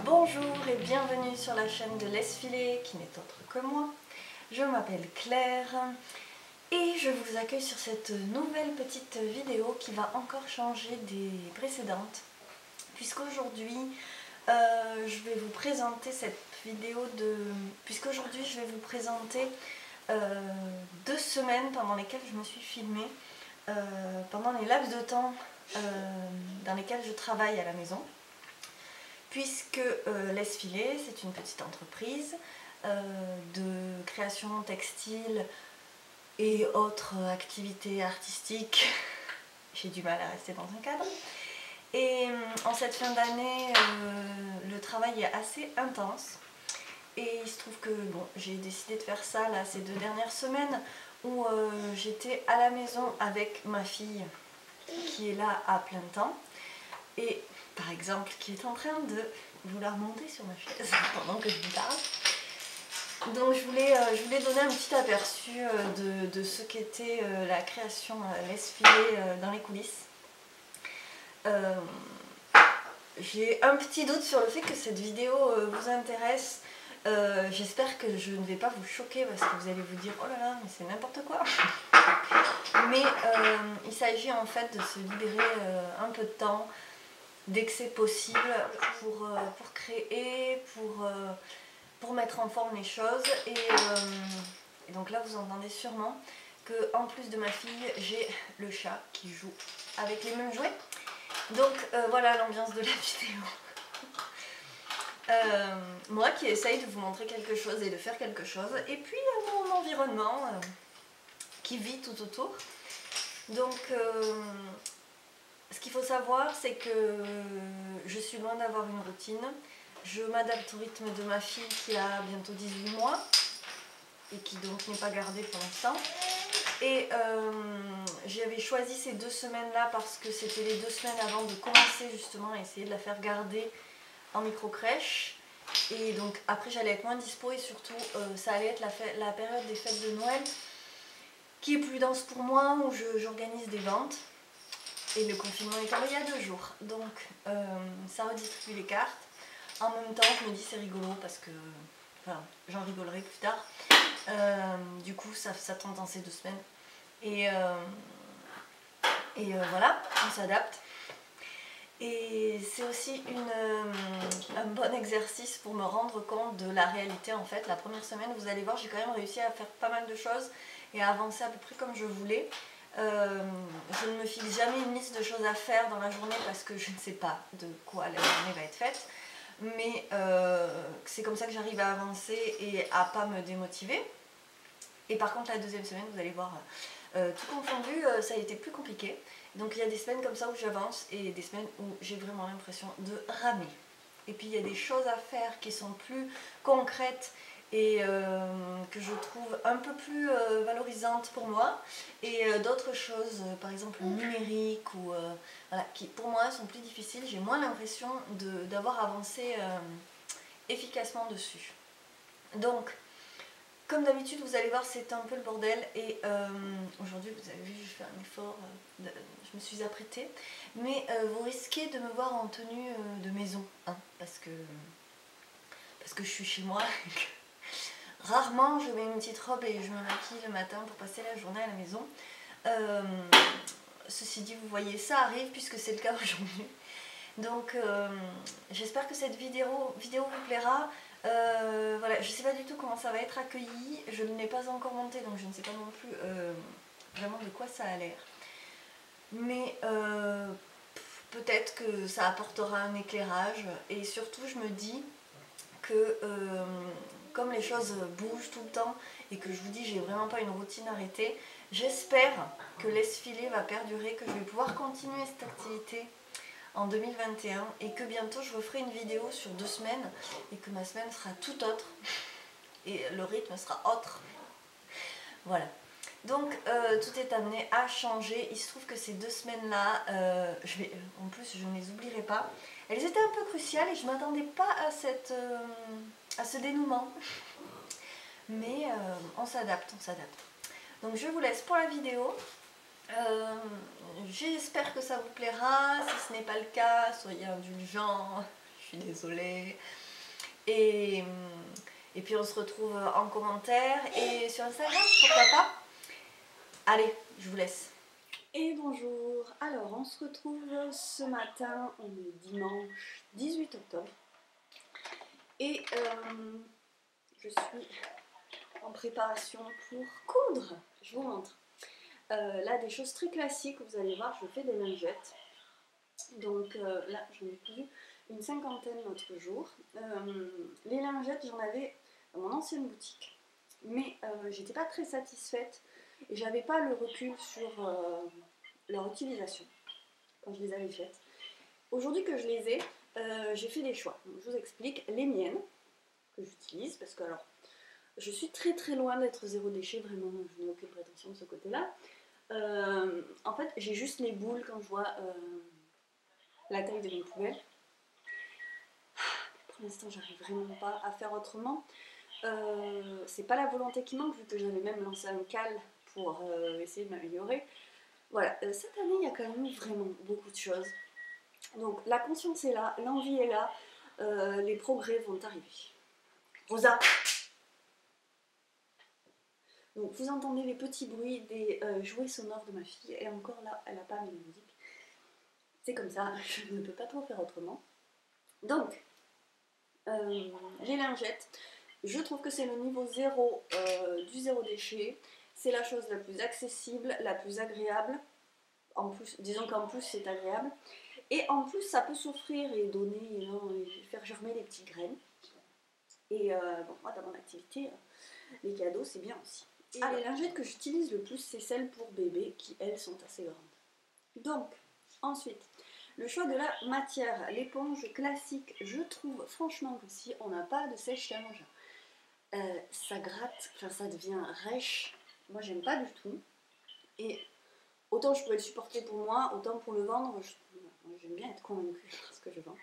Bonjour et bienvenue sur la chaîne de Laisse Filer, qui n'est autre que moi. Je m'appelle Claire et je vous accueille sur cette nouvelle petite vidéo qui va encore changer des précédentes. Puisqu'aujourd'hui, je vais vous présenter cette vidéo de... Puisqu'aujourd'hui, je vais vous présenter 2 semaines pendant lesquelles je me suis filmée, pendant les laps de temps dans lesquels je travaille à la maison. Puisque Laisse Filer, c'est une petite entreprise de création textile et autres activités artistiques. J'ai du mal à rester dans un cadre. Et en cette fin d'année, le travail est assez intense. Et il se trouve que bon, j'ai décidé de faire ça là, ces 2 dernières semaines où j'étais à la maison avec ma fille qui est là à plein temps. Et par exemple, qui est en train de vouloir monter sur ma chaise pendant que je vous parle. Donc je voulais donner un petit aperçu de ce qu'était la création Laisse Filer dans les coulisses. J'ai un petit doute sur le fait que cette vidéo vous intéresse. J'espère que je ne vais pas vous choquer parce que vous allez vous dire oh là là mais c'est n'importe quoi. Mais il s'agit en fait de se libérer un peu de temps dès que c'est possible pour créer, pour mettre en forme les choses. Et donc là vous entendez sûrement que en plus de ma fille, j'ai le chat qui joue avec les mêmes jouets. Donc voilà l'ambiance de la vidéo. Moi qui essaye de vous montrer quelque chose et de faire quelque chose. Et puis mon environnement qui vit tout autour. Donc ce qu'il faut savoir, c'est que je suis loin d'avoir une routine. Je m'adapte au rythme de ma fille qui a bientôt 18 mois et qui donc n'est pas gardée pour l'instant. Et j'avais choisi ces 2 semaines-là parce que c'était les 2 semaines avant de commencer justement à essayer de la faire garder en micro-crèche. Et donc après j'allais être moins dispo et surtout ça allait être la période des fêtes de Noël qui est plus dense pour moi, où j'organise des ventes. Et le confinement est tombé il y a 2 jours, donc ça redistribue les cartes. En même temps, je me dis c'est rigolo parce que, enfin, j'en rigolerai plus tard. Du coup, ça tombe dans ces 2 semaines. Et voilà, on s'adapte. Et c'est aussi un bon exercice pour me rendre compte de la réalité en fait. La première semaine, vous allez voir, j'ai quand même réussi à faire pas mal de choses et à avancer à peu près comme je voulais. Je ne me fixe jamais une liste de choses à faire dans la journée parce que je ne sais pas de quoi la journée va être faite. Mais c'est comme ça que j'arrive à avancer et à pas me démotiver. Et par contre la 2e semaine, vous allez voir, tout confondu, ça a été plus compliqué. Donc il y a des semaines comme ça où j'avance et des semaines où j'ai vraiment l'impression de ramer. Et puis il y a des choses à faire qui sont plus concrètes et que je trouve un peu plus valorisantes pour moi. Et d'autres choses, par exemple numériques, ou, voilà, qui pour moi sont plus difficiles. J'ai moins l'impression d'avoir avancé efficacement dessus. Donc, comme d'habitude, vous allez voir, c'est un peu le bordel. Et aujourd'hui, vous avez vu, je fais un effort, je me suis apprêtée. Mais vous risquez de me voir en tenue de maison, hein, parce que je suis chez moi. Rarement, je mets une petite robe et je me maquille le matin pour passer la journée à la maison. Ceci dit, vous voyez, ça arrive puisque c'est le cas aujourd'hui. Donc, j'espère que cette vidéo vous plaira. Voilà, je ne sais pas du tout comment ça va être accueilli, je ne l'ai pas encore monté donc je ne sais pas non plus vraiment de quoi ça a l'air. Mais peut-être que ça apportera un éclairage et surtout je me dis que comme les choses bougent tout le temps et que je vous dis j'ai vraiment pas une routine arrêtée, j'espère que Laisse Filer va perdurer, que je vais pouvoir continuer cette activité en 2021 et que bientôt je referai une vidéo sur 2 semaines et que ma semaine sera tout autre et le rythme sera autre. Voilà. Donc tout est amené à changer. Il se trouve que ces 2 semaines là, en plus je ne les oublierai pas. Elles étaient un peu cruciales et je ne m'attendais pas à ce dénouement. Mais on s'adapte, on s'adapte. Donc je vous laisse pour la vidéo. J'espère que ça vous plaira. Si ce n'est pas le cas, soyez indulgents. je suis désolée. Et puis on se retrouve en commentaire et sur Instagram, pourquoi pas. Allez, je vous laisse. Et bonjour, alors on se retrouve ce matin, on est dimanche 18 octobre et je suis en préparation pour coudre, je vous montre. Là des choses très classiques, vous allez voir, je fais des lingettes, donc là j'en ai cousu une cinquantaine l'autre jour. Les lingettes j'en avais dans mon ancienne boutique, mais j'étais pas très satisfaite et j'avais pas le recul sur leur utilisation quand je les avais faites. Aujourd'hui que je les ai, j'ai fait des choix. Donc, je vous explique les miennes que j'utilise parce que alors je suis très loin d'être zéro déchet, vraiment je n'ai aucune prétention de ce côté-là. En fait j'ai juste les boules quand je vois la taille de mes poubelles. Pour l'instant j'arrive vraiment pas à faire autrement. C'est pas la volonté qui manque vu que j'avais même lancé un cal pour essayer de m'améliorer. Voilà, cette année il y a quand même vraiment beaucoup de choses. Donc la conscience est là, l'envie est là, les progrès vont arriver. Rosa! Donc vous entendez les petits bruits des jouets sonores de ma fille, et encore là, elle n'a pas mis de musique. C'est comme ça, je ne peux pas trop faire autrement. Donc, les lingettes, je trouve que c'est le niveau 0 du zéro déchet. C'est la chose la plus accessible, la plus agréable. En plus, disons qu'en plus c'est agréable. Et en plus ça peut s'offrir et donner, et faire germer des petites graines. Et bon, moi dans mon activité, les cadeaux c'est bien aussi. Et les lingettes que j'utilise le plus, c'est celles pour bébé qui elles sont assez grandes. Donc, ensuite, le choix de la matière, l'éponge classique, je trouve franchement que si on n'a pas de sèche-linge, ça gratte, enfin ça devient rêche. Moi j'aime pas du tout. Et autant je peux le supporter pour moi, autant pour le vendre, j'aime bien être convaincue par ce que je vends.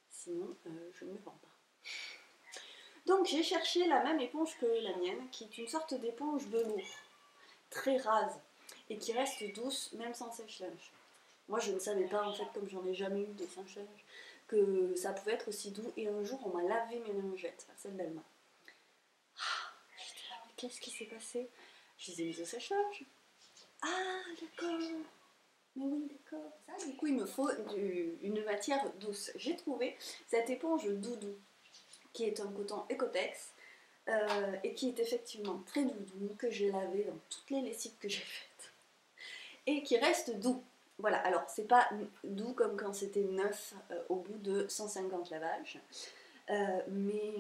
Sinon, je ne le vends pas. Donc j'ai cherché la même éponge que la mienne, qui est une sorte d'éponge velours, très rase, et qui reste douce, même sans sèche-linge. Moi je ne savais pas, en fait, comme j'en ai jamais eu de sèche-linge, que ça pouvait être aussi doux, et un jour on m'a lavé mes lingettes, enfin celle d'Alma. J'étais là, mais qu'est-ce qui s'est passé? Je les ai mises au sèche-linge. Ah, d'accord. Mais oui, d'accord. Ça, du coup, il me faut une matière douce. J'ai trouvé cette éponge Doudou, qui est un coton Ecotex, et qui est effectivement très doudou, que j'ai lavé dans toutes les lessives que j'ai faites, et qui reste doux. Voilà, alors c'est pas doux comme quand c'était neuf au bout de 150 lavages, mais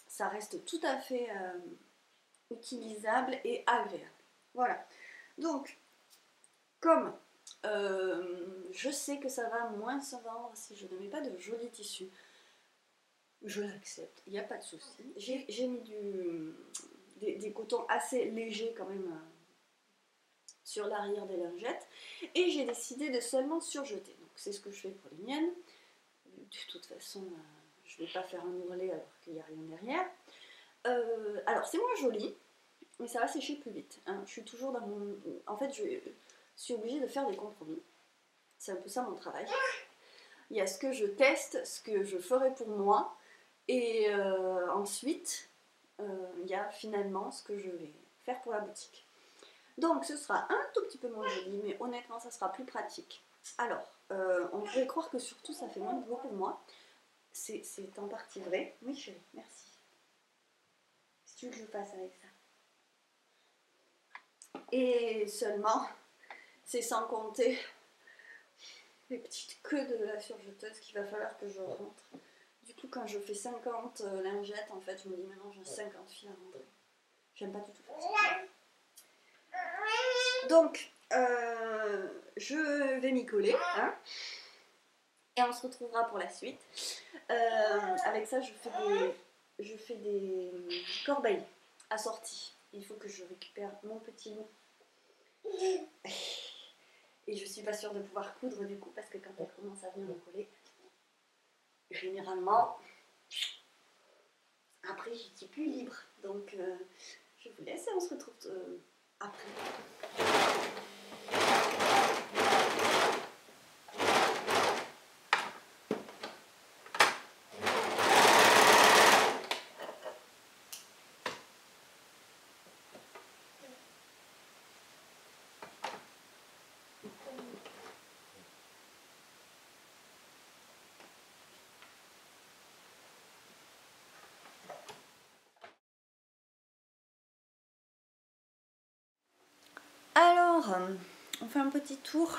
ça reste tout à fait utilisable et agréable. Voilà. Donc, comme je sais que ça va moins se vendre si je ne mets pas de jolis tissus, je l'accepte, il n'y a pas de souci. J'ai mis des cotons assez légers quand même sur l'arrière des lingettes, et j'ai décidé de seulement surjeter. Donc c'est ce que je fais pour les miennes. De toute façon, je ne vais pas faire un ourlet alors qu'il n'y a rien derrière. Alors c'est moins joli, mais ça va sécher plus vite. Hein. Je suis toujours dans mon... En fait, je suis obligée de faire des compromis. C'est un peu ça mon travail. Il y a ce que je teste, ce que je ferai pour moi, et ensuite, il y a finalement ce que je vais faire pour la boutique. Donc ce sera un tout petit peu moins joli, mais honnêtement, ça sera plus pratique. Alors, on pourrait croire que surtout ça fait moins de boulot pour moi. C'est en partie vrai. Oui chérie, merci. Si tu veux que je fasse avec ça. Et seulement, c'est sans compter les petites queues de la surjeteuse qu'il va falloir que je rentre. Du coup, quand je fais 50 lingettes, en fait, je me dis maintenant j'ai 50 fils à rentrer. J'aime pas du tout faire ça. Donc, je vais m'y coller, hein, et on se retrouvera pour la suite. Avec ça, je fais des corbeilles assorties. Il faut que je récupère mon petit loup. Et je suis pas sûre de pouvoir coudre du coup, parce que quand elle commence à venir me coller, généralement, après j'étais plus libre. Donc je vous laisse et on se retrouve après. on fait un petit tour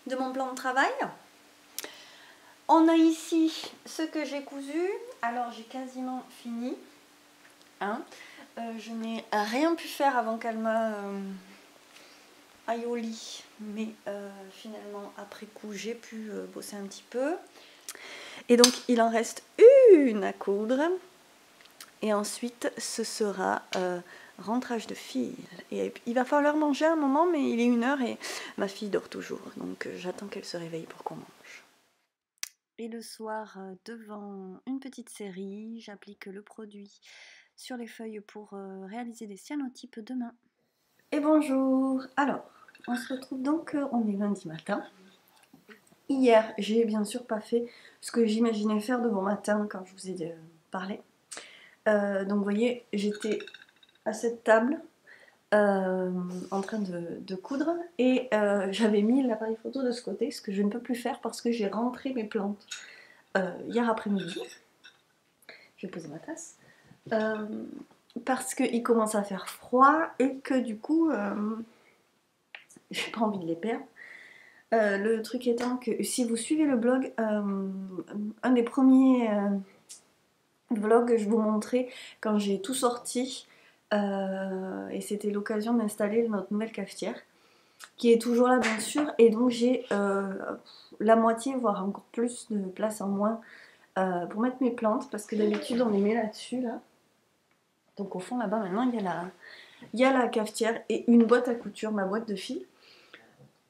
de mon plan de travail. On a ici ce que j'ai cousu. Alors j'ai quasiment fini. Hein. Je n'ai rien pu faire avant qu'elle aille au lit. Mais finalement après coup j'ai pu bosser un petit peu. Et donc il en reste une à coudre. Et ensuite ce sera rentrage de fil. Et il va falloir manger un moment, mais il est 1h et ma fille dort toujours. Donc j'attends qu'elle se réveille pour qu'on mange. Et le soir, devant une petite série, j'applique le produit sur les feuilles pour réaliser des cyanotypes demain. Et bonjour. Alors, on se retrouve donc, on est lundi matin. Hier, j'ai bien sûr pas fait ce que j'imaginais faire de bon matin quand je vous ai parlé. Donc vous voyez, j'étais à cette table en train de coudre et j'avais mis l'appareil photo de ce côté, ce que je ne peux plus faire parce que j'ai rentré mes plantes hier après-midi. Je vais poser ma tasse. Parce qu'il commence à faire froid et que du coup j'ai pas envie de les perdre. Le truc étant que si vous suivez le blog, un des premiers vlogs que je vous montrais quand j'ai tout sorti, et c'était l'occasion d'installer notre nouvelle cafetière qui est toujours là bien sûr, et donc j'ai la moitié voire encore plus de place en moins pour mettre mes plantes, parce que d'habitude on les met là-dessus là. Donc au fond là-bas maintenant il y a la cafetière et une boîte à couture, ma boîte de fil.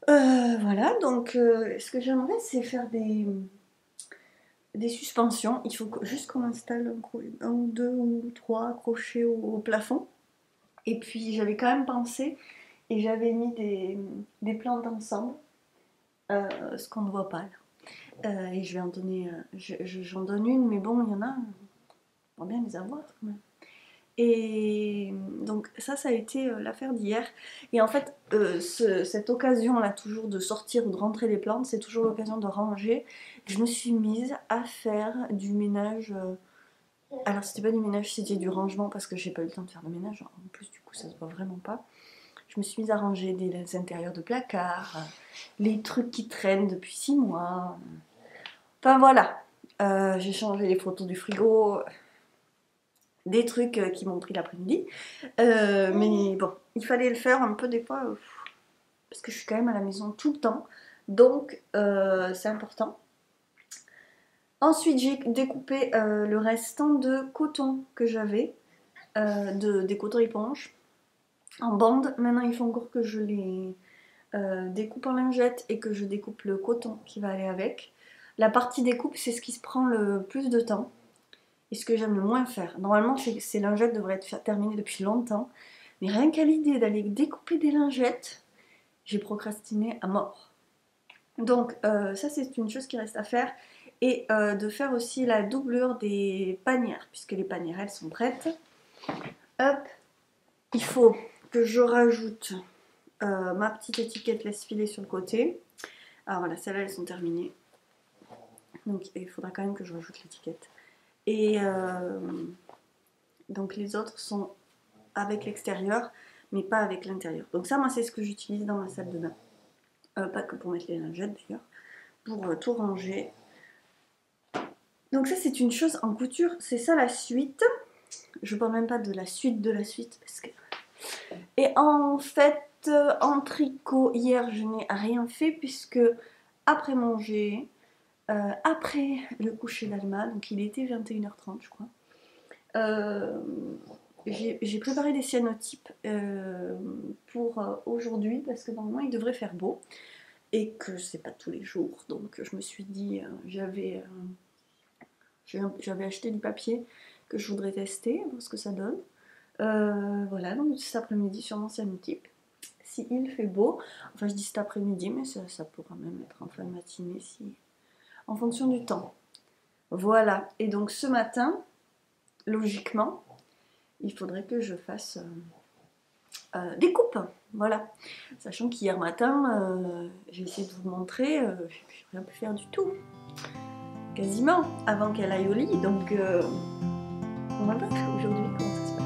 Voilà, donc ce que j'aimerais c'est faire des suspensions. Il faut juste qu'on installe un ou deux ou trois crochets au plafond. Et puis j'avais quand même pensé, et j'avais mis des plantes ensemble, ce qu'on ne voit pas là. Et je vais en donner, j'en donne une, mais bon, il y en a, on va bien les avoir quand même. Et donc ça a été l'affaire d'hier. Et en fait, cette occasion-là, toujours de sortir ou de rentrer les plantes, c'est toujours l'occasion de ranger. Je me suis mise à faire du ménage. Alors c'était pas du ménage, c'était du rangement parce que j'ai pas eu le temps de faire le ménage. En plus du coup ça se voit vraiment pas. Je me suis mise à ranger des intérieurs de placards, les trucs qui traînent depuis 6 mois. Enfin voilà, j'ai changé les photos du frigo, des trucs qui m'ont pris l'après-midi. Mais bon, il fallait le faire un peu des fois, parce que je suis quand même à la maison tout le temps. Donc c'est important. Ensuite, j'ai découpé le restant de coton que j'avais, des cotons éponges, en bandes. Maintenant, il faut encore que je les découpe en lingettes et que je découpe le coton qui va aller avec. La partie découpe, c'est ce qui se prend le plus de temps et ce que j'aime le moins faire. Normalement, ces lingettes devraient être terminées depuis longtemps, mais rien qu'à l'idée d'aller découper des lingettes, j'ai procrastiné à mort. Donc, ça, c'est une chose qui reste à faire. Et de faire aussi la doublure des panières, puisque les panières elles sont prêtes. Hop, il faut que je rajoute ma petite étiquette laisse-filer sur le côté. Alors voilà, celles-là elles sont terminées. Donc il faudra quand même que je rajoute l'étiquette. Et donc les autres sont avec l'extérieur, mais pas avec l'intérieur. Donc ça, moi c'est ce que j'utilise dans ma salle de bain. Pas que pour mettre les lingettes d'ailleurs, pour tout ranger. Donc ça c'est une chose en couture, c'est ça la suite. Je parle même pas de la suite parce que... Et en fait, en tricot, hier je n'ai rien fait puisque après manger, après le coucher d'Alma, donc il était 21h30 je crois, j'ai préparé des cyanotypes pour aujourd'hui parce que normalement il devrait faire beau et que c'est pas tous les jours. Donc je me suis dit, j'avais acheté du papier que je voudrais tester, voir ce que ça donne. Voilà, donc cet après-midi sur mon cyanotype, si il fait beau, enfin je dis cet après-midi, mais ça pourra même être en fin de matinée, en fonction du temps. Voilà, et donc ce matin, logiquement, il faudrait que je fasse des coupes, voilà. Sachant qu'hier matin, j'ai essayé de vous montrer, j'ai rien pu faire du tout. Quasiment, avant qu'elle aille au lit, donc on va voir aujourd'hui comment ça se passe.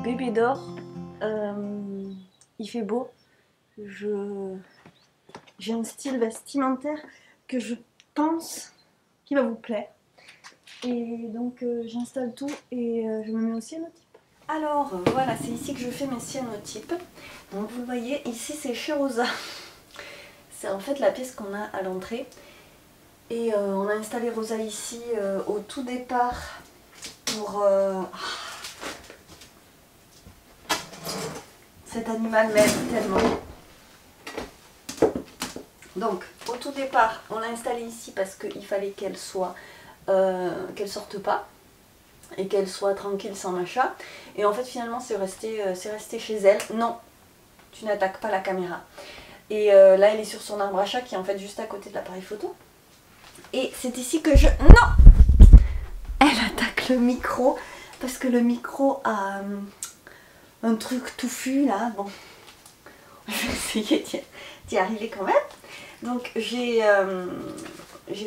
bébé d'or. Il fait beau. J'ai un style vestimentaire que je pense qui va vous plaire. Et donc j'installe tout et je me mets au cyanotype. Alors voilà, c'est ici que je fais mes cyanotypes. Donc vous le voyez, ici c'est chez Rosa. C'est en fait la pièce qu'on a à l'entrée. Et on a installé Rosa ici au tout départ pour... Cet animal m'aide tellement. Donc au tout départ, on l'a installée ici parce qu'il fallait qu'elle soit... qu'elle sorte pas et qu'elle soit tranquille sans machin. Et en fait finalement c'est resté chez elle. Non, tu n'attaques pas la caméra. Et là elle est sur son arbre à chat qui est en fait juste à côté de l'appareil photo. Et c'est ici que je... Non! Elle attaque le micro parce que le micro a un truc touffu là. Bon, je vais essayer d'y arriver quand même. Donc j'ai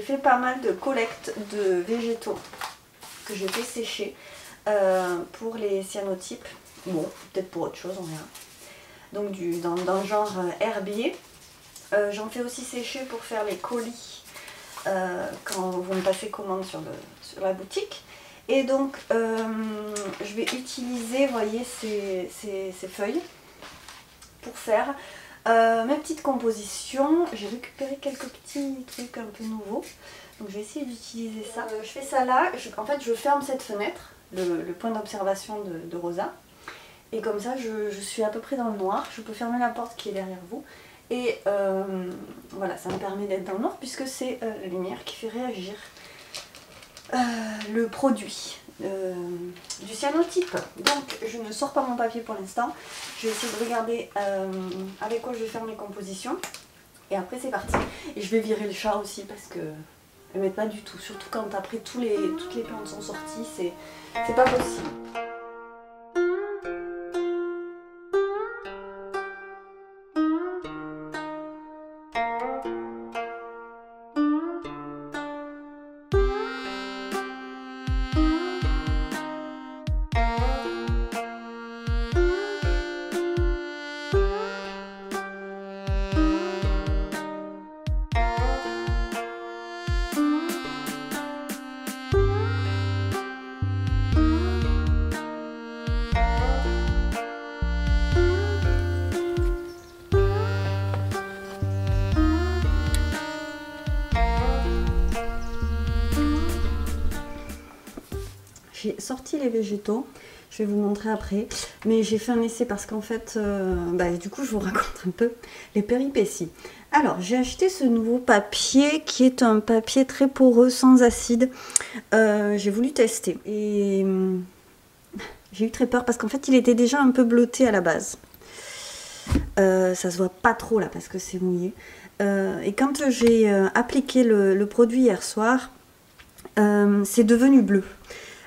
fait pas mal de collectes de végétaux que j'ai fait sécher pour les cyanotypes. Bon, peut-être pour autre chose, on verra. Donc dans le genre herbier. J'en fais aussi sécher pour faire les colis quand vous me passez commande sur la boutique. Et donc je vais utiliser, vous voyez, ces feuilles pour faire ma petite composition. J'ai récupéré quelques petits trucs un peu nouveaux. Donc je vais essayer d'utiliser ça. Je fais ça là, en fait je ferme cette fenêtre, le point d'observation de Rosa. Et comme ça je suis à peu près dans le noir. Je peux fermer la porte qui est derrière vous. Et voilà, ça me permet d'être dans le noir puisque c'est la lumière qui fait réagir le produit du cyanotype. Donc je ne sors pas mon papier pour l'instant. Je vais essayer de regarder avec quoi je vais faire mes compositions. Et après c'est parti. Et je vais virer le chat aussi parce que ne m'aide pas du tout. Surtout quand après toutes les plantes sont sorties, c'est pas possible. J'ai sorti les végétaux, je vais vous montrer après, mais j'ai fait un essai parce qu'en fait, du coup je vous raconte un peu les péripéties. Alors j'ai acheté ce nouveau papier qui est un papier très poreux, sans acide. J'ai voulu tester et j'ai eu très peur parce qu'en fait il était déjà un peu bleuté à la base. Ça se voit pas trop là parce que c'est mouillé. Et quand j'ai appliqué le produit hier soir, c'est devenu bleu.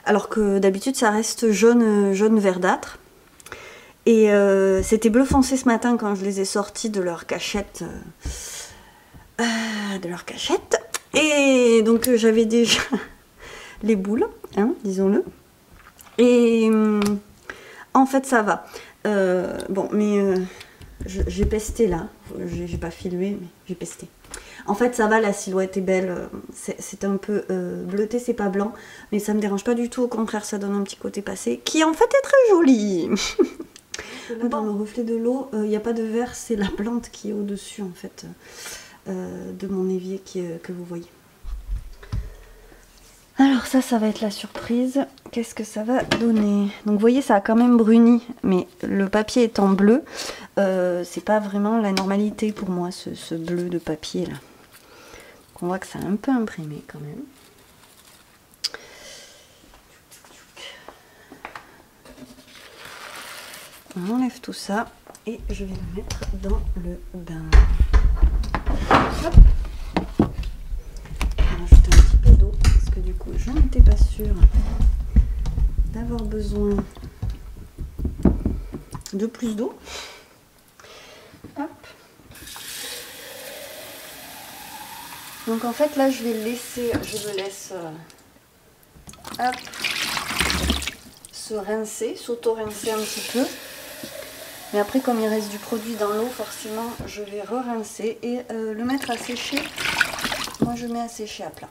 Alors que d'habitude ça reste jaune verdâtre. Et c'était bleu foncé ce matin quand je les ai sortis de leur cachette. Et donc j'avais déjà les boules, hein, disons-le. Et en fait ça va. Bon, mais j'ai pesté là. J'ai pas filmé, mais j'ai pesté. En fait ça va, la silhouette est belle, c'est un peu bleuté, c'est pas blanc, mais ça me dérange pas du tout, au contraire ça donne un petit côté passé, qui en fait est très joli. Dans le reflet de l'eau, il n'y a pas de verre, c'est la plante qui est au-dessus en fait de mon évier que vous voyez. Alors ça va être la surprise, qu'est-ce que ça va donner? Donc vous voyez ça a quand même bruni, mais le papier étant bleu, c'est pas vraiment la normalité pour moi ce bleu de papier là. On voit que ça a un peu imprimé quand même. On enlève tout ça et je vais le mettre dans le bain. Hop. On va rajouter un petit peu d'eau parce que du coup je n'étais pas sûre d'avoir besoin de plus d'eau. Hop. Donc en fait là je vais le laisser, je le laisse se se rincer, s'auto-rincer un petit peu. Mais après, comme il reste du produit dans l'eau, forcément, je vais re-rincer et le mettre à sécher. Moi, je mets à sécher à plat.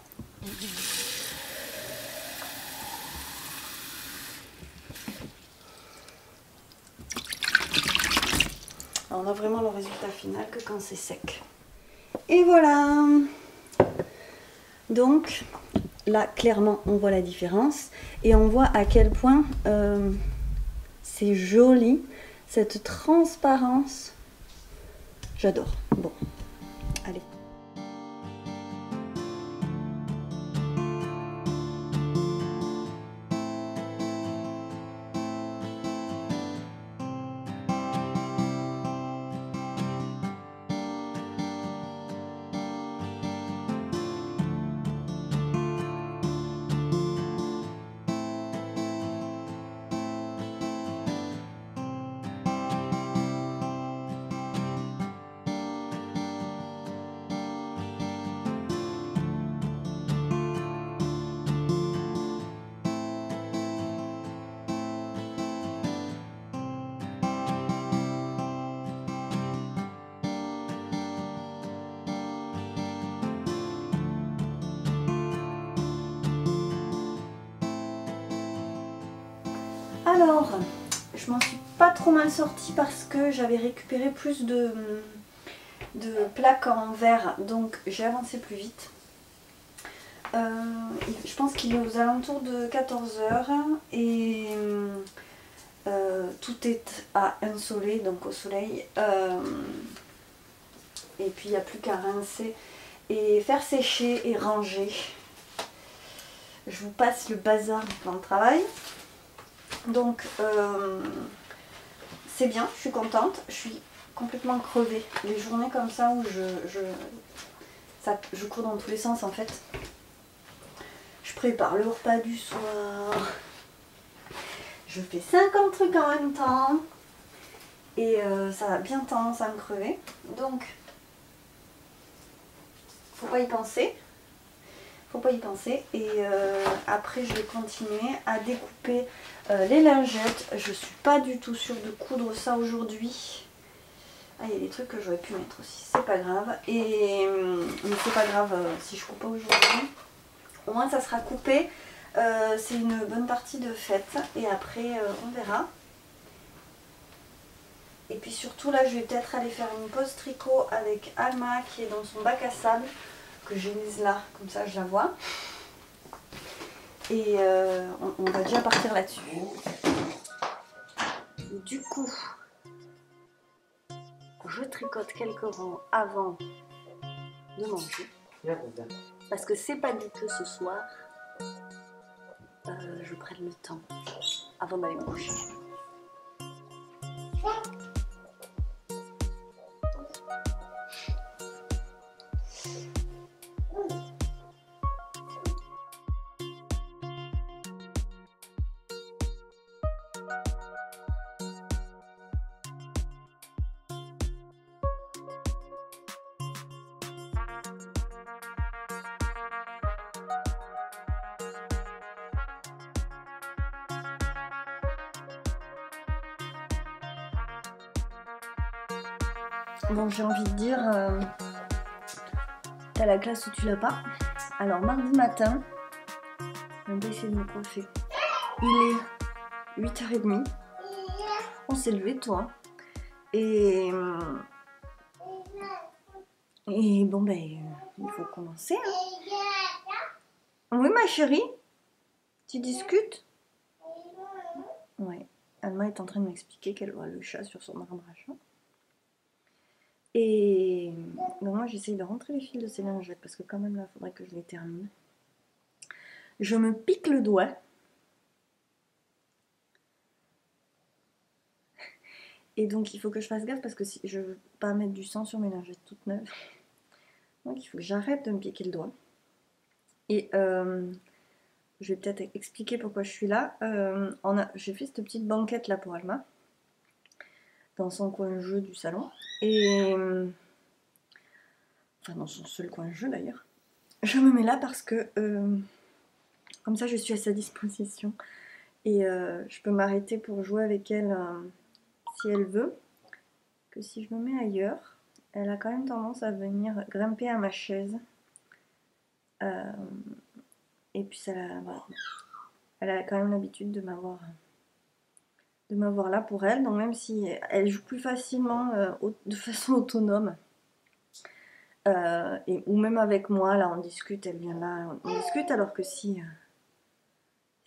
Alors, on a vraiment le résultat final que quand c'est sec. Et voilà! Donc, là, clairement, on voit la différence. Et on voit à quel point c'est joli. Cette transparence, j'adore. Bon, allez. Alors, je m'en suis pas trop mal sortie parce que j'avais récupéré plus de plaques en verre, donc j'ai avancé plus vite. Je pense qu'il est aux alentours de 14 h et tout est à un soleil, donc au soleil. Et puis il n'y a plus qu'à rincer et faire sécher et ranger. Je vous passe le bazar du plan de travail. Donc c'est bien, je suis contente, je suis complètement crevée. Les journées comme ça où je cours dans tous les sens en fait. Je prépare le repas du soir. Je fais 50 trucs en même temps. Et ça a bien tendance à me crever. Donc, faut pas y penser. Faut pas y penser. Et après, je vais continuer à découper les lingettes. Je suis pas du tout sûre de coudre ça aujourd'hui. Ah, il y a des trucs que j'aurais pu mettre aussi. C'est pas grave. Mais c'est pas grave si je coupe pas aujourd'hui. Au moins, ça sera coupé. C'est une bonne partie de fête. Et après, on verra. Et puis surtout, là, je vais peut-être aller faire une pause tricot avec Alma qui est dans son bac à sable. Que j'ai mise là, comme ça je la vois. Et on va déjà partir là-dessus. Du coup, je tricote quelques rangs avant de manger. Parce que c'est pas dit que ce soir, je prenne le temps avant d'aller me coucher. Bon, j'ai envie de dire, t'as la classe ou tu l'as pas. Alors, mardi matin, on va essayer de me coiffer. Il est 8h30. On s'est levé, toi. Et bon, ben, il faut commencer. Hein. Oui, ma chérie? Tu discutes? Ouais. Alma est en train de m'expliquer qu'elle voit le chat sur son arbre à chat. Et donc moi j'essaye de rentrer les fils de ces lingettes parce que quand même là il faudrait que je les termine. Je me pique le doigt. Et donc il faut que je fasse gaffe parce que si je veux pas mettre du sang sur mes lingettes toutes neuves. Donc il faut que j'arrête de me piquer le doigt. Et je vais peut-être expliquer pourquoi je suis là. J'ai fait cette petite banquette là pour Alma. Dans son coin jeu du salon. Et enfin dans son seul coin jeu d'ailleurs. Je me mets là parce que comme ça je suis à sa disposition. Et je peux m'arrêter pour jouer avec elle si elle veut. Que si je me mets ailleurs, elle a quand même tendance à venir grimper à ma chaise. Et puis ça, voilà. Elle a quand même l'habitude de m'avoir là pour elle. Donc même si elle joue plus facilement de façon autonome, ou même avec moi, là on discute, elle vient là, on discute, alors que si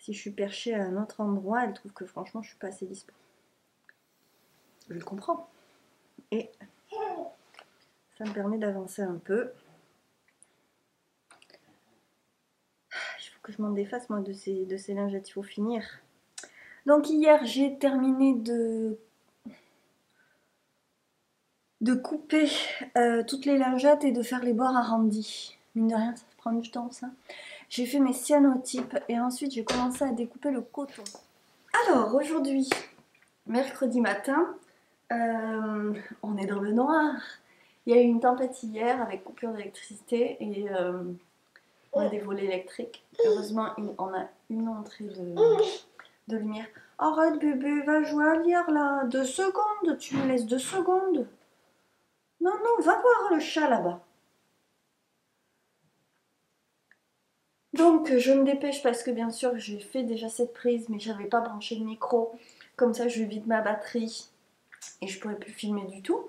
je suis perchée à un autre endroit, elle trouve que franchement je suis pas assez dispo. Je le comprends. Et ça me permet d'avancer un peu. Il faut que je m'en défasse moi de ces lingettes, il faut finir. Donc hier j'ai terminé de couper toutes les lingettes et de faire les bords arrondis. Mine de rien, ça prend du temps ça. J'ai fait mes cyanotypes et ensuite j'ai commencé à découper le coton. Alors aujourd'hui, mercredi matin, on est dans le noir. Il y a eu une tempête hier avec coupure d'électricité et on a des volets électriques. Heureusement, on a une entrée de lumière. Arrête bébé, va jouer à lire là. 2 secondes, tu me laisses 2 secondes. Non, non, va voir le chat là-bas. Donc je me dépêche parce que bien sûr j'ai fait déjà cette prise mais j'avais pas branché le micro. Comme ça je vide ma batterie et je pourrais plus filmer du tout.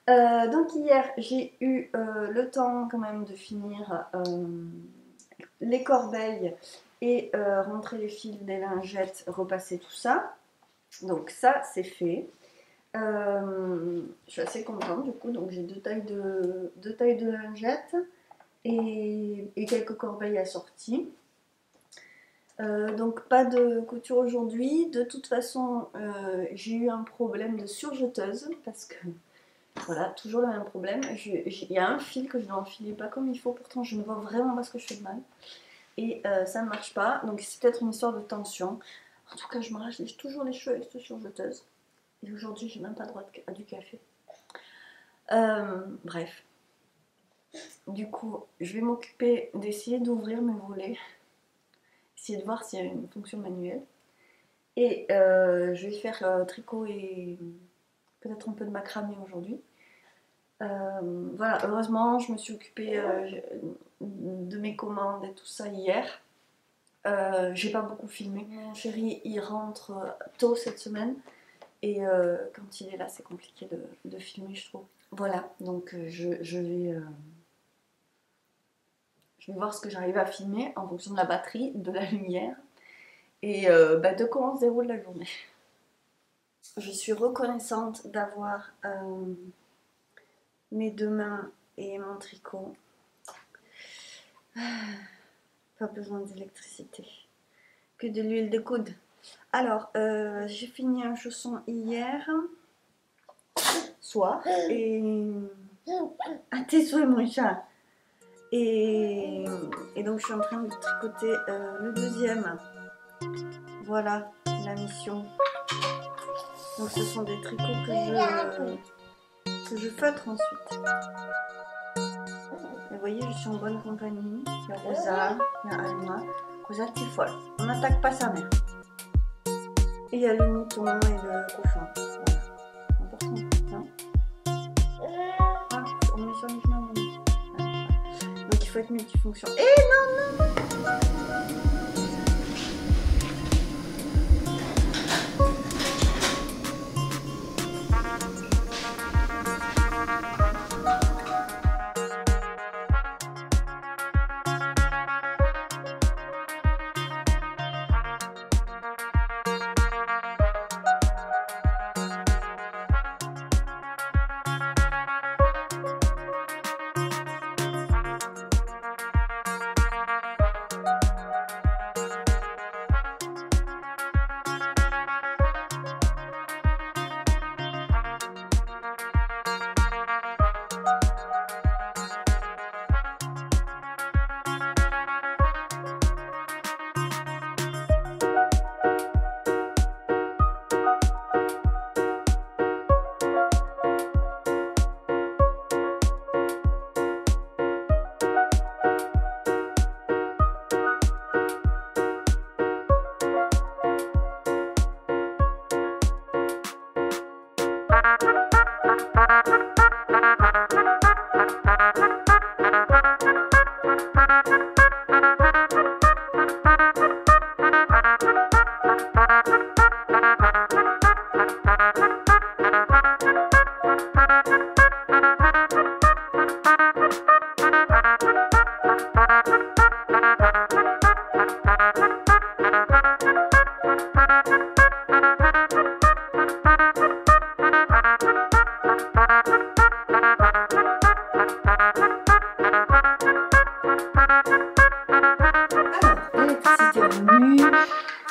Donc hier j'ai eu le temps quand même de finir les corbeilles et rentrer les fils des lingettes, repasser tout ça. Donc ça c'est fait. Je suis assez contente du coup, donc j'ai deux tailles de lingettes et quelques corbeilles assorties. Donc pas de couture aujourd'hui. De toute façon j'ai eu un problème de surjeteuse parce que voilà, toujours le même problème. Il y a un fil que je dois enfiler pas comme il faut, pourtant je ne vois vraiment pas ce que je fais de mal. Et ça ne marche pas, donc c'est peut-être une histoire de tension. En tout cas, je me rachète toujours les cheveux avec cette surjeteuse. Et aujourd'hui, j'ai même pas droit à du café. Bref. Du coup, je vais m'occuper d'essayer d'ouvrir mes volets. Essayer de voir s'il y a une fonction manuelle. Et je vais faire tricot et peut-être un peu de macramé aujourd'hui. Voilà, heureusement, je me suis occupée de mes commandes et tout ça hier. J'ai pas beaucoup filmé. Mon chéri, il rentre tôt cette semaine. Et quand il est là, c'est compliqué de filmer, je trouve. Voilà, donc je vais voir ce que j'arrive à filmer en fonction de la batterie, de la lumière et de comment se déroule la journée. Je suis reconnaissante d'avoir mes 2 mains et mon tricot. Pas besoin d'électricité, que de l'huile de coude. Alors, j'ai fini un chausson hier soir et... Ah, tes souhaits mon chat. Et donc je suis en train de tricoter le deuxième. Voilà la mission. Donc ce sont des tricots que je feutre ensuite. Et vous voyez, je suis en bonne compagnie. Il y a Rosa, il y a Alma. Rosa, t'es folle. On n'attaque pas sa mère. Et il y a le mouton et le cochon. Voilà. Important, hein. Ah, on met sur les genoux. Donc il faut être multifonction. Et non, non.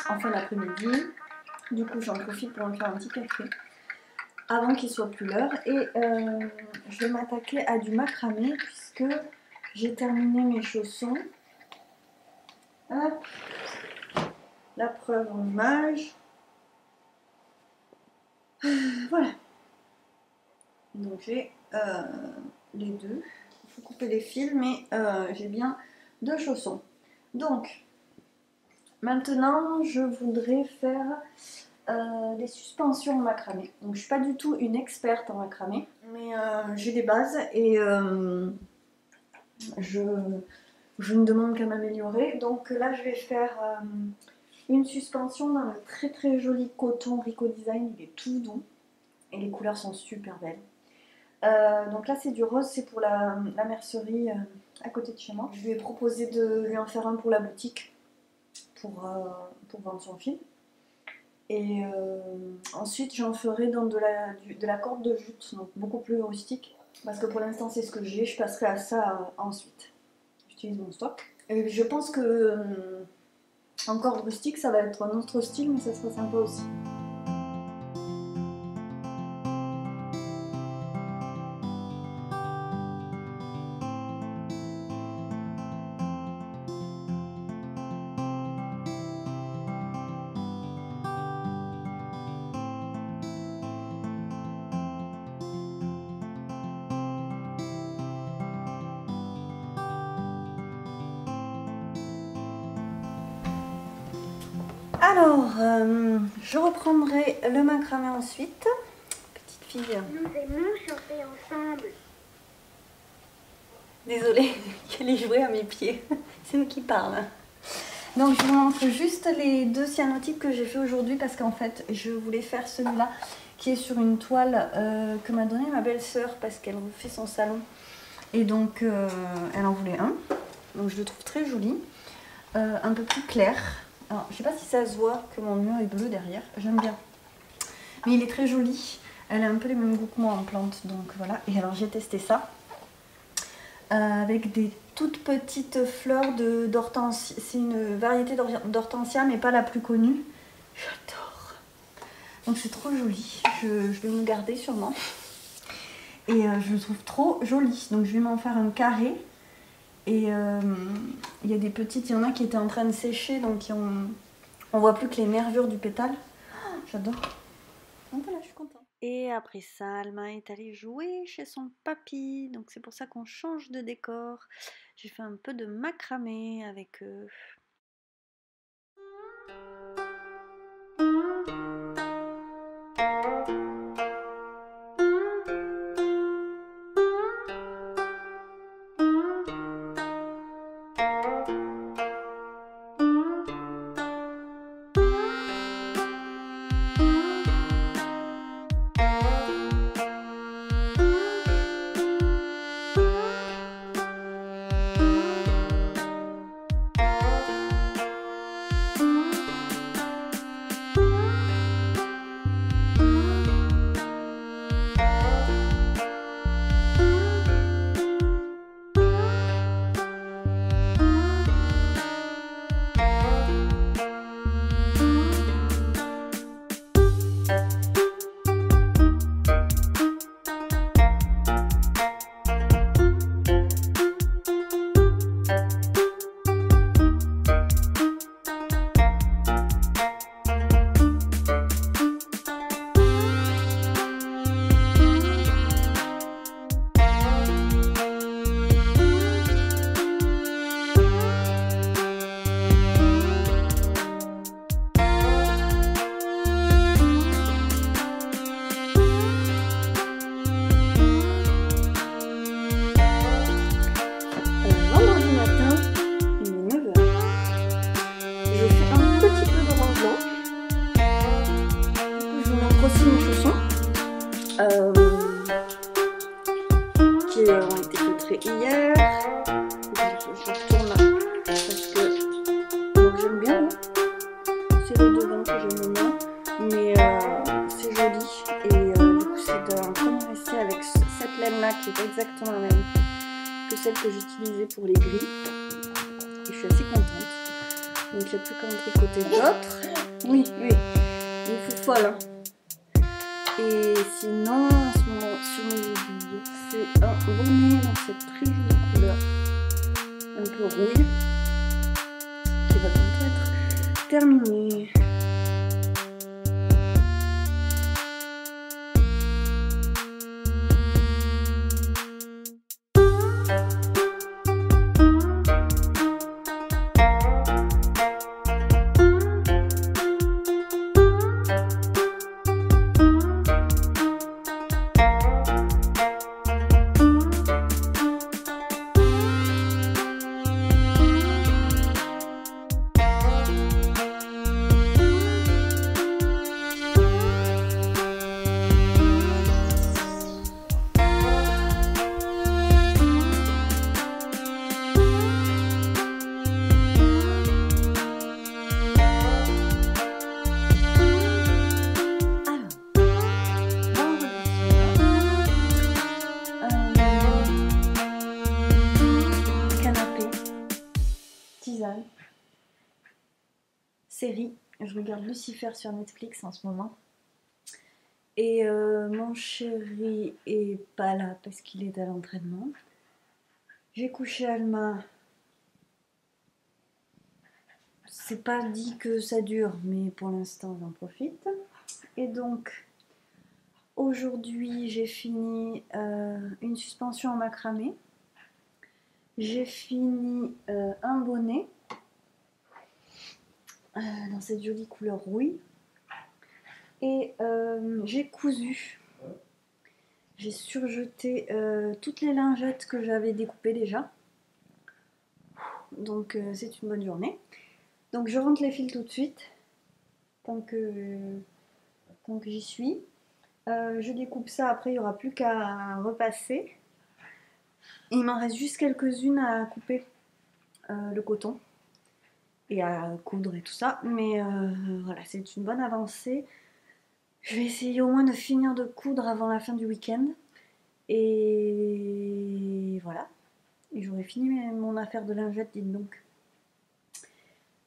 En fin d'après-midi, du coup j'en profite pour me faire un petit café avant qu'il soit plus l'heure et je vais m'attaquer à du macramé puisque j'ai terminé mes chaussons. Hop. La preuve en image. Voilà. Donc j'ai les deux. Il faut couper les fils, mais j'ai bien 2 chaussons. Donc maintenant je voudrais faire des suspensions en macramé. Donc je suis pas du tout une experte en macramé, mais j'ai des bases et je ne demande qu'à m'améliorer. Donc là je vais faire une suspension dans le très très joli coton Rico Design. Il est tout doux et les couleurs sont super belles. Donc là c'est du rose, c'est pour la mercerie à côté de chez moi. Je lui ai proposé de lui en faire un pour la boutique pour vendre son fil. Et ensuite j'en ferai dans de la corde de jute, donc beaucoup plus rustique. Parce que pour l'instant c'est ce que j'ai, je passerai à ça ensuite. J'utilise mon stock. Et je pense que en corde rustique ça va être un autre style, mais ça sera sympa aussi. Alors, je reprendrai le macramé ensuite. Petite fille. Nous aimons chanter ensemble. Désolée, qu'elle ait joué à mes pieds. C'est nous qui parle. Donc, je vous montre juste les 2 cyanotypes que j'ai fait aujourd'hui parce qu'en fait, je voulais faire celui-là qui est sur une toile que m'a donné ma belle-sœur parce qu'elle refait son salon. Et donc, elle en voulait un. Donc, je le trouve très joli. Un peu plus clair. Alors, je sais pas si ça se voit que mon mur est bleu derrière, j'aime bien. Mais il est très joli, elle a un peu les mêmes goûts que moi en plantes, donc voilà. Et alors j'ai testé ça, avec des toutes petites fleurs d'hortensia. C'est une variété d'hortensia, mais pas la plus connue. J'adore. Donc c'est trop joli, je vais me le garder sûrement. Et je le trouve trop joli, donc je vais m'en faire un carré. Et il y a des petites, il y en a qui étaient en train de sécher, donc on voit plus que les nervures du pétale. Oh, j'adore. Donc voilà, je suis contente. Et après ça, Alma est allée jouer chez son papy, donc c'est pour ça qu'on change de décor. J'ai fait un peu de macramé avec eux. qui ont été feutrés hier. Je retourne parce que donc j'aime bien. C'est le devant que j'aime bien, mais c'est joli. Et du coup, c'est d'un comme rester avec cette laine-là qui est exactement la même que celle que j'utilisais pour les gris. Et je suis assez contente. Donc j'ai plus qu'à en tricoter d'autres. Oui, oui, il faut folle. Hein. Et sinon, en ce moment, sur mes aiguilles, c'est un bonnet dans cette très jolie couleur, un peu rouille, qui va bientôt être terminé. Série, je regarde Lucifer sur Netflix en ce moment. Et mon chéri est pas là parce qu'il est à l'entraînement. J'ai couché Alma. C'est pas dit que ça dure, mais pour l'instant j'en profite. Et donc aujourd'hui j'ai fini une suspension en macramé. J'ai fini un bonnet dans cette jolie couleur rouille. Et j'ai cousu. J'ai surjeté toutes les lingettes que j'avais découpées déjà. Donc c'est une bonne journée. Donc je rentre les fils tout de suite. Tant que j'y suis. Je découpe ça, après il n'y aura plus qu'à repasser. Et il m'en reste juste quelques-unes à couper le coton. Et à coudre et tout ça. Mais voilà, c'est une bonne avancée. Je vais essayer au moins de finir de coudre avant la fin du week-end. Et voilà. Et j'aurai fini mon affaire de lingettes, dites donc.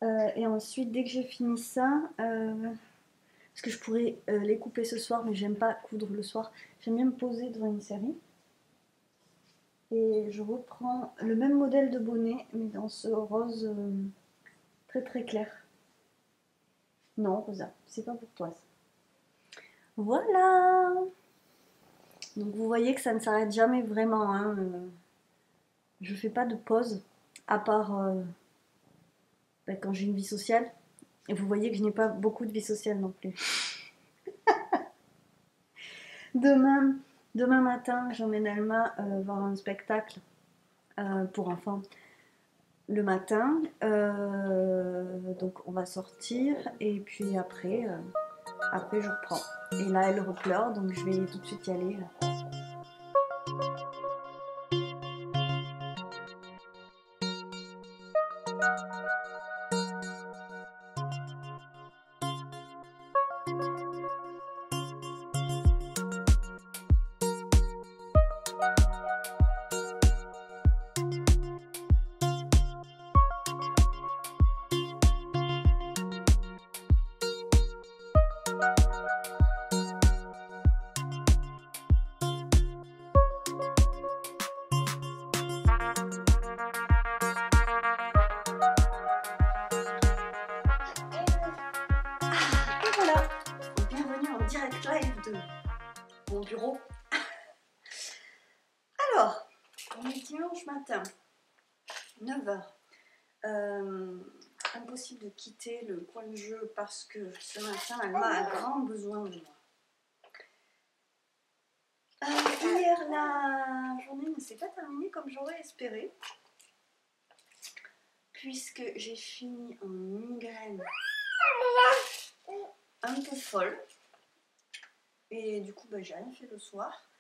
Et ensuite, dès que j'ai fini ça, parce que je pourrais les couper ce soir, mais j'aime pas coudre le soir. J'aime bien me poser devant une série. Et je reprends le même modèle de bonnet, mais dans ce rose très très clair. Non, Rosa, c'est pas pour toi ça. Voilà. Donc vous voyez que ça ne s'arrête jamais vraiment. Hein. Je fais pas de pause, à part quand j'ai une vie sociale. Et vous voyez que je n'ai pas beaucoup de vie sociale non plus. Demain matin, j'emmène Alma voir un spectacle pour enfants le matin. Donc on va sortir et puis après je reprends. Et là elle repleure, donc je vais tout de suite y aller. Là. Mon bureau. Alors, on est dimanche matin, 9h. Impossible de quitter le coin de jeu parce que ce matin, elle a un grand besoin de moi. Hier, la journée ne s'est pas terminée comme j'aurais espéré, puisque j'ai fini en migraine un peu folle. Et du coup, j'ai rien fait le soir.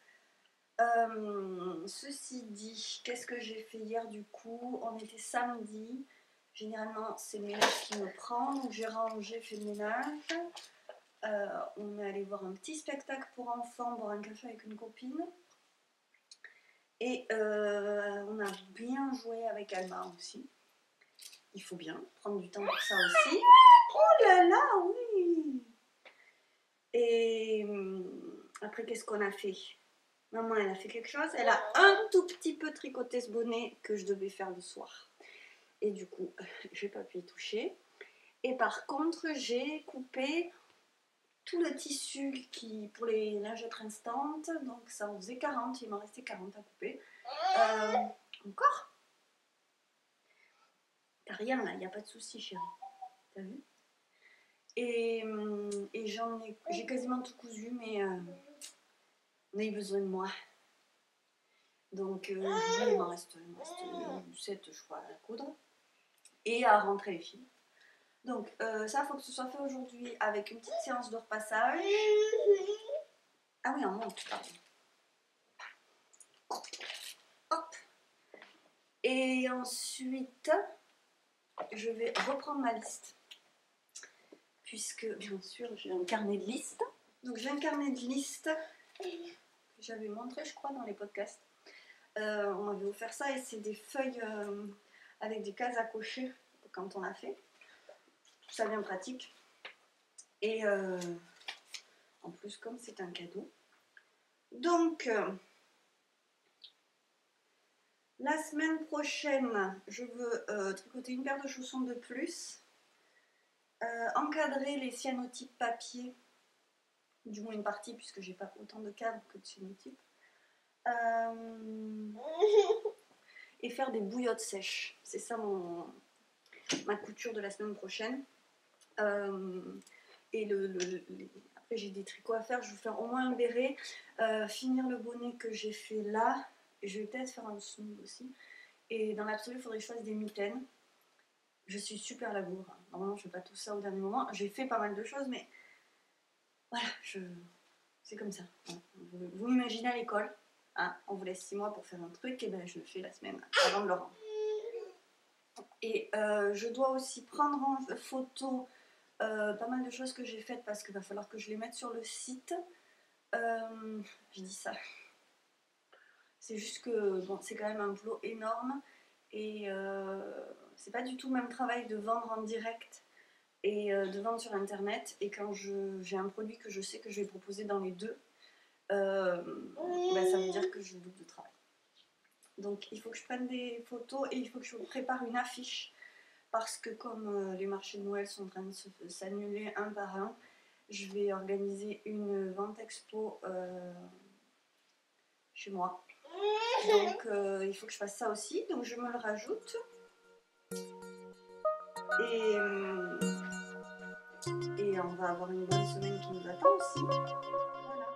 Ceci dit, qu'est-ce que j'ai fait hier du coup? On était samedi. Généralement, c'est le ménage qui me prend. Donc j'ai rangé, fait le ménage. On est allé voir un petit spectacle pour enfants, boire un café avec une copine. Et on a bien joué avec Alma aussi. Il faut bien prendre du temps pour ça aussi. Oh là là, oui! Et après, qu'est-ce qu'on a fait? Maman, elle a fait quelque chose. Elle a un tout petit peu tricoté ce bonnet que je devais faire le soir. Et du coup, j'ai pas pu y toucher. Et par contre, j'ai coupé tout le tissu qui pour les lingettes instantes. Donc ça en faisait 40. Il m'en restait 40 à couper. Encore? T'as rien là, il n'y a pas de souci, chérie. T'as vu? Et j'ai quasiment tout cousu, mais on a eu besoin de moi. Donc il m'en reste 7, je crois, à coudre. Et à rentrer les fils. Donc ça, il faut que ce soit fait aujourd'hui avec une petite séance de repassage. Ah oui, on monte, pardon. Hop. Et ensuite, je vais reprendre ma liste. Puisque, bien sûr, j'ai un carnet de listes. Donc j'ai un carnet de listes que j'avais montré, je crois, dans les podcasts. On m'avait offert ça et c'est des feuilles avec des cases à cocher quand on a fait. Tout ça bien pratique. Et en plus, comme c'est un cadeau. Donc, la semaine prochaine, je veux tricoter une paire de chaussons de plus. Encadrer les cyanotypes papier. Du moins une partie, puisque j'ai pas autant de cadres que de cyanotypes. Et faire des bouillottes sèches. C'est ça ma couture de la semaine prochaine. Et après j'ai des tricots à faire. Je vais faire au moins un béret, finir le bonnet que j'ai fait là. Et je vais peut-être faire un smooth aussi. Et dans l'absolu, il faudrait que je fasse des mitaines. Je suis super labour. Normalement, je fais pas tout ça au dernier moment. J'ai fait pas mal de choses, mais voilà, c'est comme ça. Vous m'imaginez à l'école. Hein, on vous laisse 6 mois pour faire un truc, et ben je le fais la semaine avant de le rendre. Et je dois aussi prendre en photo pas mal de choses que j'ai faites parce qu'il va falloir que je les mette sur le site. Je dis ça. C'est juste que bon, c'est quand même un boulot énorme et c'est pas du tout le même travail de vendre en direct et de vendre sur internet. Et quand j'ai un produit que je sais que je vais proposer dans les deux, ben, ça veut dire que je double de travail. Donc il faut que je prenne des photos et il faut que je prépare une affiche parce que comme les marchés de Noël sont en train de s'annuler un par un, je vais organiser une vente expo chez moi. Donc il faut que je fasse ça aussi, donc je me le rajoute. Et on va avoir une bonne semaine qui nous attend aussi. Voilà.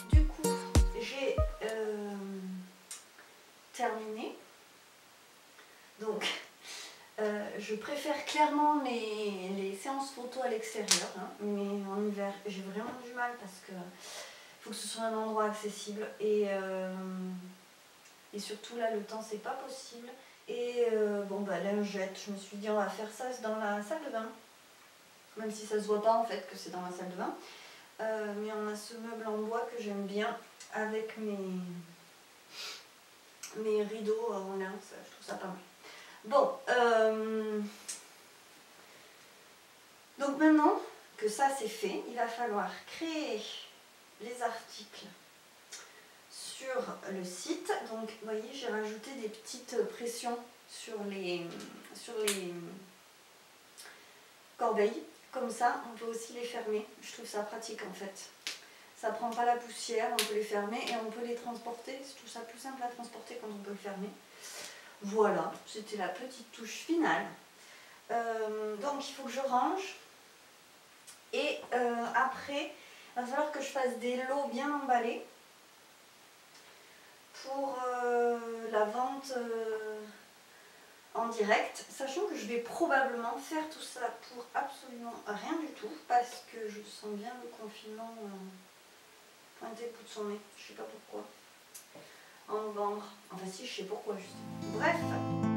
Du coup, j'ai terminé. Donc, je préfère clairement les séances photo à l'extérieur, hein, mais en hiver, j'ai vraiment du mal parce que faut que ce soit un endroit accessible et surtout là, le temps, c'est pas possible. Et bon, bah, lingette, je me suis dit, on va faire ça dans la salle de bain, même si ça se voit pas en fait que c'est dans la salle de bain. Mais on a ce meuble en bois que j'aime bien avec mes rideaux en lin, je trouve ça pas mal. Bon, donc maintenant que ça c'est fait, il va falloir créer les articles sur le site. Donc vous voyez, j'ai rajouté des petites pressions sur les corbeilles. Comme ça, on peut aussi les fermer. Je trouve ça pratique en fait. Ça prend pas la poussière, on peut les fermer et on peut les transporter. Je trouve ça plus simple à transporter quand on peut le fermer. Voilà, c'était la petite touche finale. Donc il faut que je range. Et après, il va falloir que je fasse des lots bien emballés pour la vente direct, sachant que je vais probablement faire tout ça pour absolument rien du tout, parce que je sens bien le confinement pointer le bout de son nez, je sais pas pourquoi. En novembre, enfin si, je sais pourquoi juste. Bref.